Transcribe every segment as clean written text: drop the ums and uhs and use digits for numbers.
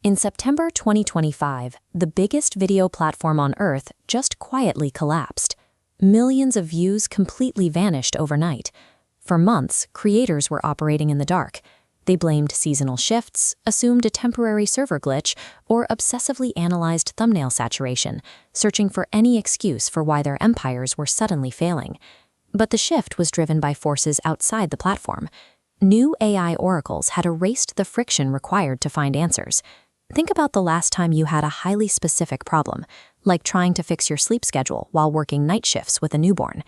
In September 2025, the biggest video platform on Earth just quietly collapsed. Millions of views completely vanished overnight. For months, creators were operating in the dark. They blamed seasonal shifts, assumed a temporary server glitch, or obsessively analyzed thumbnail saturation, searching for any excuse for why their empires were suddenly failing. But the shift was driven by forces outside the platform. New AI oracles had erased the friction required to find answers. Think about the last time you had a highly specific problem, like trying to fix your sleep schedule while working night shifts with a newborn.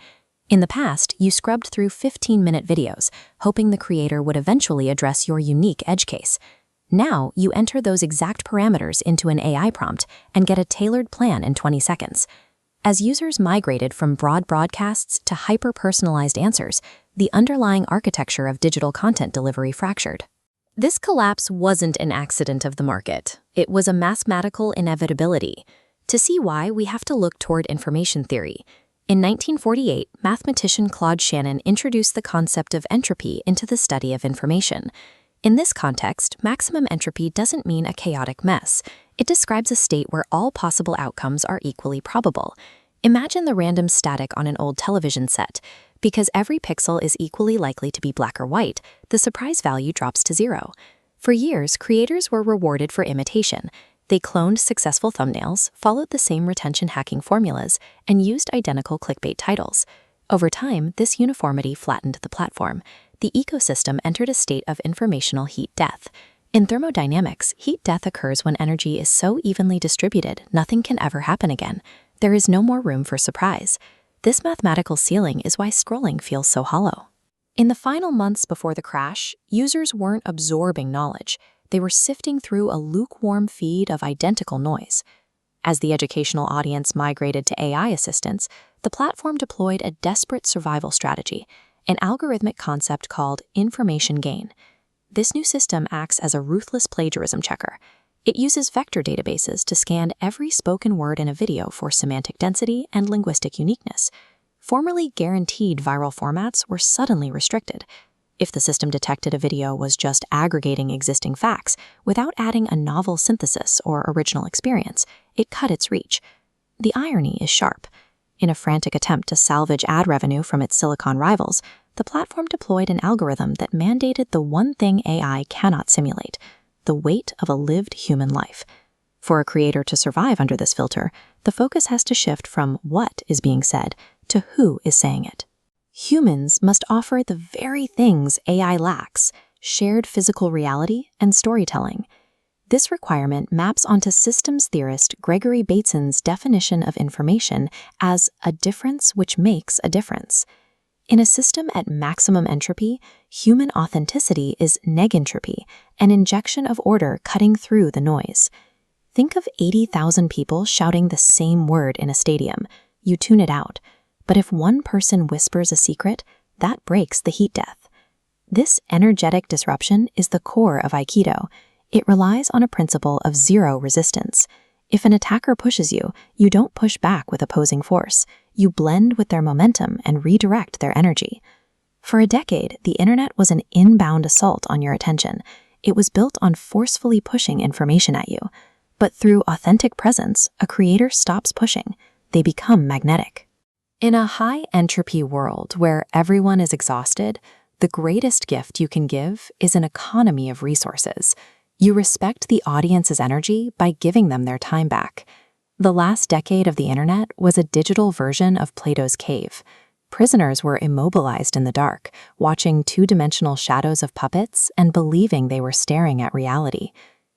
In the past, you scrubbed through 15-minute videos, hoping the creator would eventually address your unique edge case. Now, you enter those exact parameters into an AI prompt and get a tailored plan in 20 seconds. As users migrated from broad broadcasts to hyper-personalized answers, the underlying architecture of digital content delivery fractured. This collapse wasn't an accident of the market. It was a mathematical inevitability. To see why, we have to look toward information theory. In 1948, mathematician Claude Shannon introduced the concept of entropy into the study of information. In this context, maximum entropy doesn't mean a chaotic mess. It describes a state where all possible outcomes are equally probable. Imagine the random static on an old television set. Because every pixel is equally likely to be black or white, the surprise value drops to 0. For years, creators were rewarded for imitation. They cloned successful thumbnails, followed the same retention hacking formulas, and used identical clickbait titles. Over time, this uniformity flattened the platform. The ecosystem entered a state of informational heat death. In thermodynamics, heat death occurs when energy is so evenly distributed, nothing can ever happen again. There is no more room for surprise. This mathematical ceiling is why scrolling feels so hollow. In the final months before the crash, users weren't absorbing knowledge. They were sifting through a lukewarm feed of identical noise. As the educational audience migrated to AI assistants, the platform deployed a desperate survival strategy, an algorithmic concept called information gain. This new system acts as a ruthless plagiarism checker. It uses vector databases to scan every spoken word in a video for semantic density and linguistic uniqueness. Formerly guaranteed viral formats were suddenly restricted. If the system detected a video was just aggregating existing facts without adding a novel synthesis or original experience, it cut its reach. The irony is sharp. In a frantic attempt to salvage ad revenue from its silicon rivals, the platform deployed an algorithm that mandated the one thing AI cannot simulate: the weight of a lived human life. For a creator to survive under this filter, the focus has to shift from what is being said to who is saying it. Humans must offer the very things AI lacks: shared physical reality and storytelling. This requirement maps onto systems theorist Gregory Bateson's definition of information as a difference which makes a difference. In a system at maximum entropy, human authenticity is negentropy, an injection of order cutting through the noise. Think of 80,000 people shouting the same word in a stadium. You tune it out. But if one person whispers a secret, that breaks the heat death. This energetic disruption is the core of Aikido. It relies on a principle of zero resistance. If an attacker pushes you, you don't push back with opposing force. You blend with their momentum and redirect their energy. For a decade, the internet was an inbound assault on your attention. It was built on forcefully pushing information at you. But through authentic presence, a creator stops pushing. They become magnetic. In a high-entropy world where everyone is exhausted, the greatest gift you can give is an economy of resources. You respect the audience's energy by giving them their time back. The last decade of the internet was a digital version of Plato's cave. Prisoners were immobilized in the dark, watching two-dimensional shadows of puppets and believing they were staring at reality.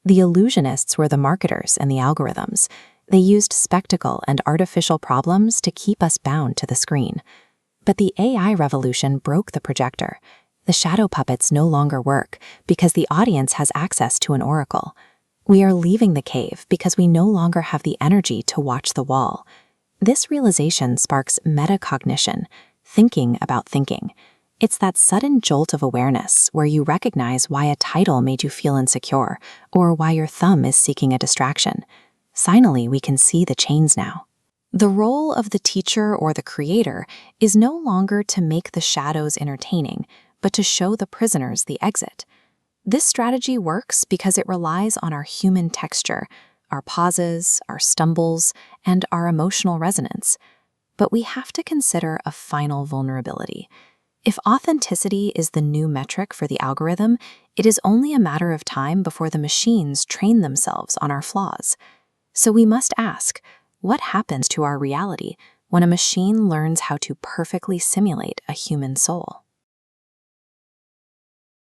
The illusionists were the marketers and the algorithms. They used spectacle and artificial problems to keep us bound to the screen. But the AI revolution broke the projector. The shadow puppets no longer work because the audience has access to an oracle. We are leaving the cave because we no longer have the energy to watch the wall. This realization sparks metacognition, thinking about thinking. It's that sudden jolt of awareness where you recognize why a title made you feel insecure or why your thumb is seeking a distraction. Finally, we can see the chains now. The role of the teacher or the creator is no longer to make the shadows entertaining, but to show the prisoners the exit. This strategy works because it relies on our human texture, our pauses, our stumbles, and our emotional resonance. But we have to consider a final vulnerability. If authenticity is the new metric for the algorithm, it is only a matter of time before the machines train themselves on our flaws. So we must ask, what happens to our reality when a machine learns how to perfectly simulate a human soul?